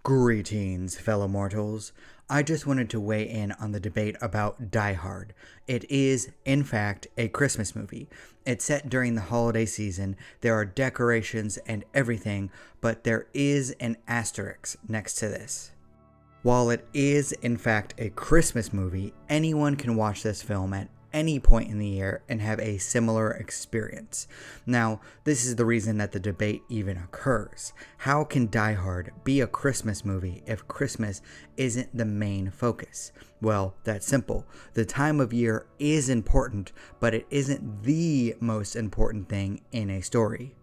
Greetings, fellow mortals. I just wanted to weigh in on the debate about Die Hard. It is, in fact, a Christmas movie. It's set during the holiday season, there are decorations and everything, but there is an asterisk next to this. While it is, in fact, a Christmas movie, anyone can watch this film at any point in the year and have a similar experience. Now, this is the reason that the debate even occurs. How can Die Hard be a Christmas movie if Christmas isn't the main focus? Well, that's simple. The time of year is important, but it isn't the most important thing in a story.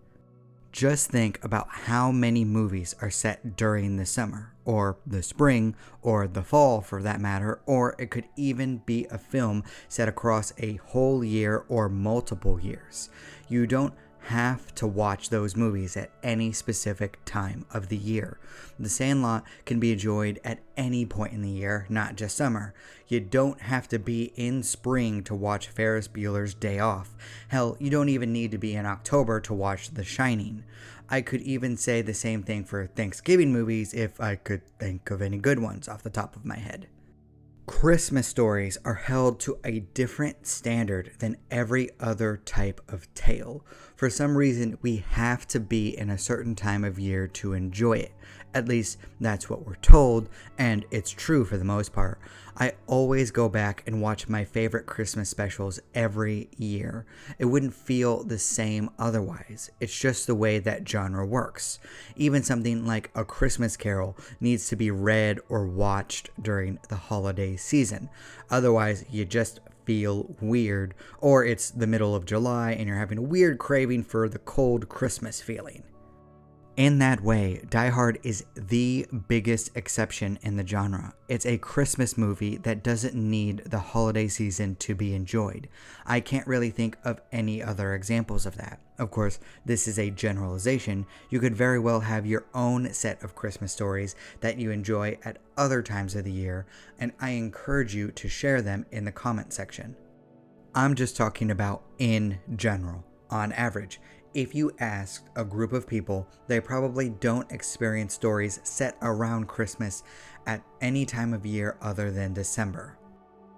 Just think about how many movies are set during the summer, or the spring, or the fall for that matter, or it could even be a film set across a whole year or multiple years. You don't have to watch those movies at any specific time of the year. The Sandlot can be enjoyed at any point in the year, not just summer. You don't have to be in spring to watch Ferris Bueller's Day Off. Hell, you don't even need to be in October to watch The Shining. I could even say the same thing for Thanksgiving movies if I could think of any good ones off the top of my head. Christmas stories are held to a different standard than every other type of tale. For some reason, we have to be in a certain time of year to enjoy it. At least, that's what we're told, and it's true for the most part. I always go back and watch my favorite Christmas specials every year. It wouldn't feel the same otherwise. It's just the way that genre works. Even something like A Christmas Carol needs to be read or watched during the holiday season. Otherwise, you just feel weird, or it's the middle of July and you're having a weird craving for the cold Christmas feeling. In that way, Die Hard is the biggest exception in the genre. It's a Christmas movie that doesn't need the holiday season to be enjoyed. I can't really think of any other examples of that. Of course, this is a generalization. You could very well have your own set of Christmas stories that you enjoy at other times of the year, and I encourage you to share them in the comment section. I'm just talking about in general, on average. If you asked a group of people, they probably don't experience stories set around Christmas at any time of year other than December.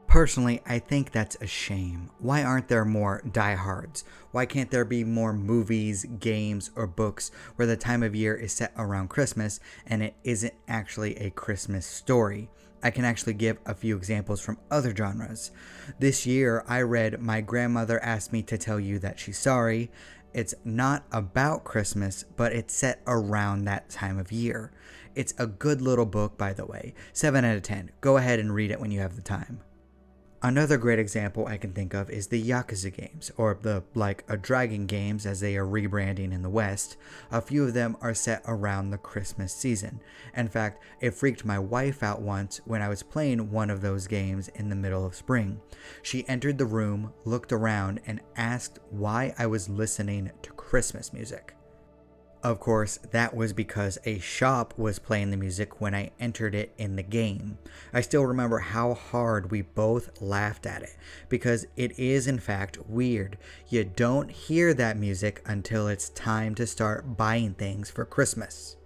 Personally, I think that's a shame. Why aren't there more Die Hards? Why can't there be more movies, games, or books where the time of year is set around Christmas and it isn't actually a Christmas story? I can actually give a few examples from other genres. This year, I read My Grandmother Asked Me to Tell You That She's Sorry. It's not about Christmas, but it's set around that time of year. It's a good little book, by the way. 7 out of 10. Go ahead and read it when you have the time. Another great example I can think of is the Yakuza games, or the Like a Dragon games as they are rebranding in the West. A few of them are set around the Christmas season. In fact, it freaked my wife out once when I was playing one of those games in the middle of spring. She entered the room, looked around, and asked why I was listening to Christmas music. Of course, that was because a shop was playing the music when I entered it in the game. I still remember how hard we both laughed at it, because it is in fact weird. You don't hear that music until it's time to start buying things for Christmas.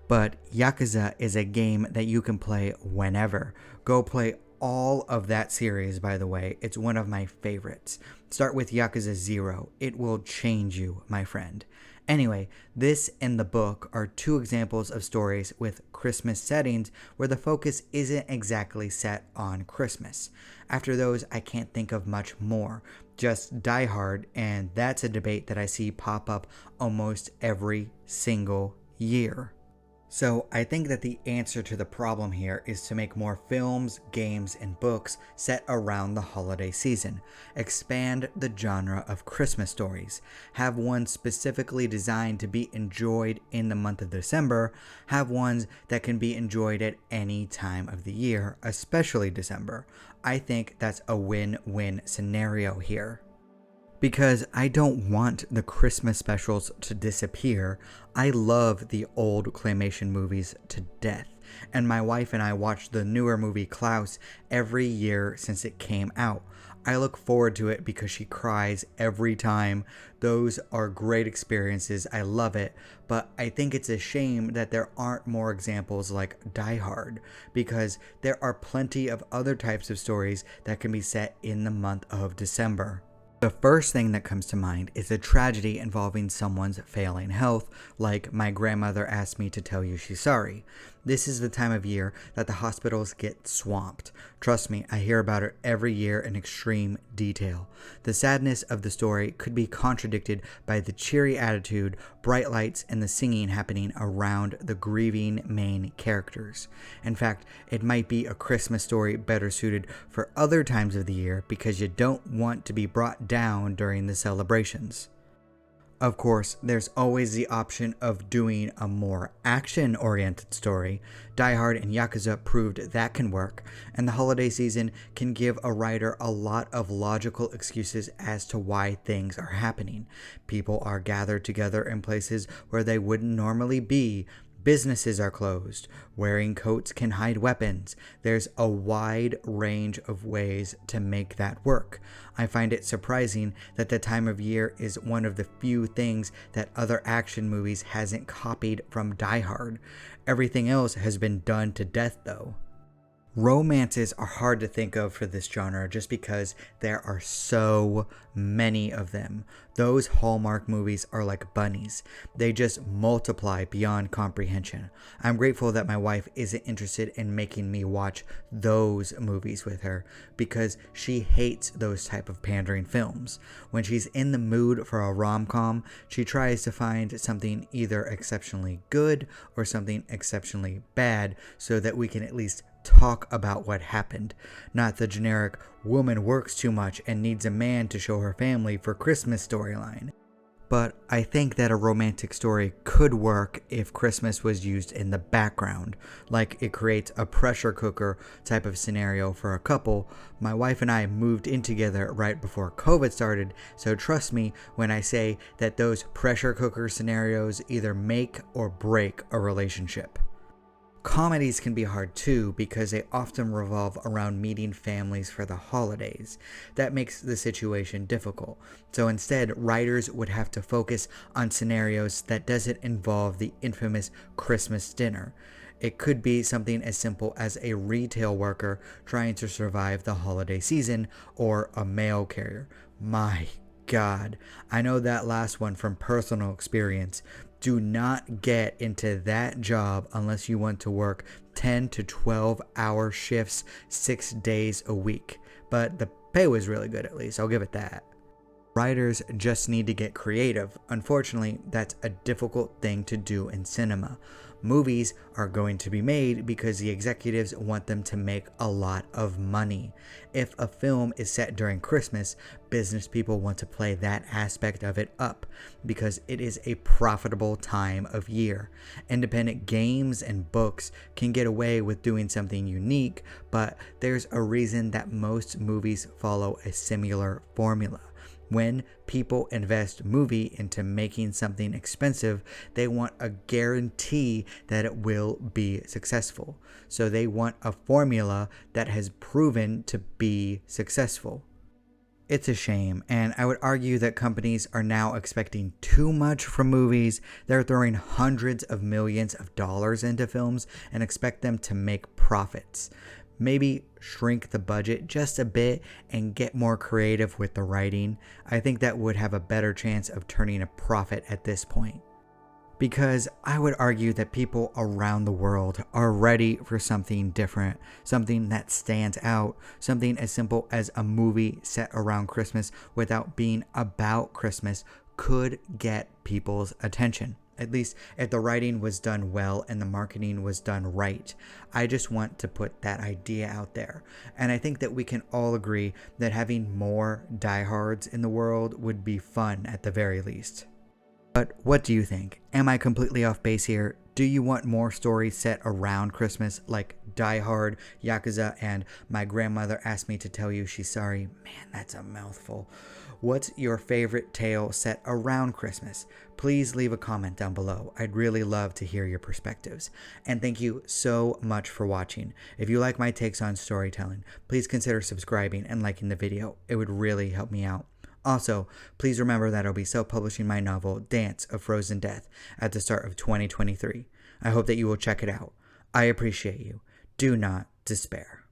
But Yakuza is a game that you can play whenever. Go play all of that series, by the way. It's one of my favorites. Start with Yakuza 0. It will change you, my friend. Anyway, this and the book are two examples of stories with Christmas settings where the focus isn't exactly set on Christmas. After those, I can't think of much more. Just Die Hard, and that's a debate that I see pop up almost every single year. So I think that the answer to the problem here is to make more films, games, and books set around the holiday season. Expand the genre of Christmas stories. Have ones specifically designed to be enjoyed in the month of December. Have ones that can be enjoyed at any time of the year, especially December. I think that's a win-win scenario here. Because I don't want the Christmas specials to disappear. I love the old claymation movies to death, and my wife and I watch the newer movie Klaus every year since it came out. I look forward to it because she cries every time. Those are great experiences. I love it. But I think it's a shame that there aren't more examples like Die Hard, because there are plenty of other types of stories that can be set in the month of December. The first thing that comes to mind is a tragedy involving someone's failing health, like My Grandmother Asked Me to Tell You She's Sorry. This is the time of year that the hospitals get swamped. Trust me, I hear about it every year in extreme detail. The sadness of the story could be contradicted by the cheery attitude, bright lights, and the singing happening around the grieving main characters. In fact, it might be a Christmas story better suited for other times of the year because you don't want to be brought down during the celebrations. Of course, there's always the option of doing a more action-oriented story. Die Hard and Yakuza proved that can work, and the holiday season can give a writer a lot of logical excuses as to why things are happening. People are gathered together in places where they wouldn't normally be. Businesses are closed. Wearing coats can hide weapons. There's a wide range of ways to make that work. I find it surprising that the time of year is one of the few things that other action movies hasn't copied from Die Hard. Everything else has been done to death though. Romances are hard to think of for this genre just because there are so many of them. Those Hallmark movies are like bunnies. They just multiply beyond comprehension. I'm grateful that my wife isn't interested in making me watch those movies with her because she hates those type of pandering films. When she's in the mood for a rom-com, she tries to find something either exceptionally good or something exceptionally bad so that we can at least talk about what happened, not the generic woman works too much and needs a man to show her family for Christmas storyline. But I think that a romantic story could work if Christmas was used in the background, like it creates a pressure cooker type of scenario for a couple. My wife and I moved in together right before COVID started, so trust me when I say that those pressure cooker scenarios either make or break a relationship. Comedies can be hard too because they often revolve around meeting families for the holidays. That makes the situation difficult. So instead, writers would have to focus on scenarios that doesn't involve the infamous Christmas dinner. It could be something as simple as a retail worker trying to survive the holiday season or a mail carrier. My God, I know that last one from personal experience. Do not get into that job unless you want to work 10 to 12 hour shifts 6 days a week. But the pay was really good, at least. I'll give it that. Writers just need to get creative. Unfortunately, that's a difficult thing to do in cinema. Movies are going to be made because the executives want them to make a lot of money. If a film is set during Christmas, business people want to play that aspect of it up because it is a profitable time of year. Independent games and books can get away with doing something unique, but there's a reason that most movies follow a similar formula. When people invest movie into making something expensive, they want a guarantee that it will be successful. So they want a formula that has proven to be successful. It's a shame, and I would argue that companies are now expecting too much from movies. They're throwing hundreds of millions of dollars into films and expect them to make profits. Maybe shrink the budget just a bit and get more creative with the writing. I think that would have a better chance of turning a profit at this point. Because I would argue that people around the world are ready for something different, something that stands out, something as simple as a movie set around Christmas without being about Christmas could get people's attention. At least if the writing was done well and the marketing was done right. I just want to put that idea out there. And I think that we can all agree that having more diehards in the world would be fun at the very least. But what do you think? Am I completely off base here? Do you want more stories set around Christmas like Die Hard, Yakuza, and My Grandmother Asked Me to Tell You She's Sorry. Man, that's a mouthful. What's your favorite tale set around Christmas? Please leave a comment down below. I'd really love to hear your perspectives. And thank you so much for watching. If you like my takes on storytelling, please consider subscribing and liking the video. It would really help me out. Also, please remember that I'll be self-publishing my novel, Dance of Frozen Death, at the start of 2023. I hope that you will check it out. I appreciate you. Do not despair.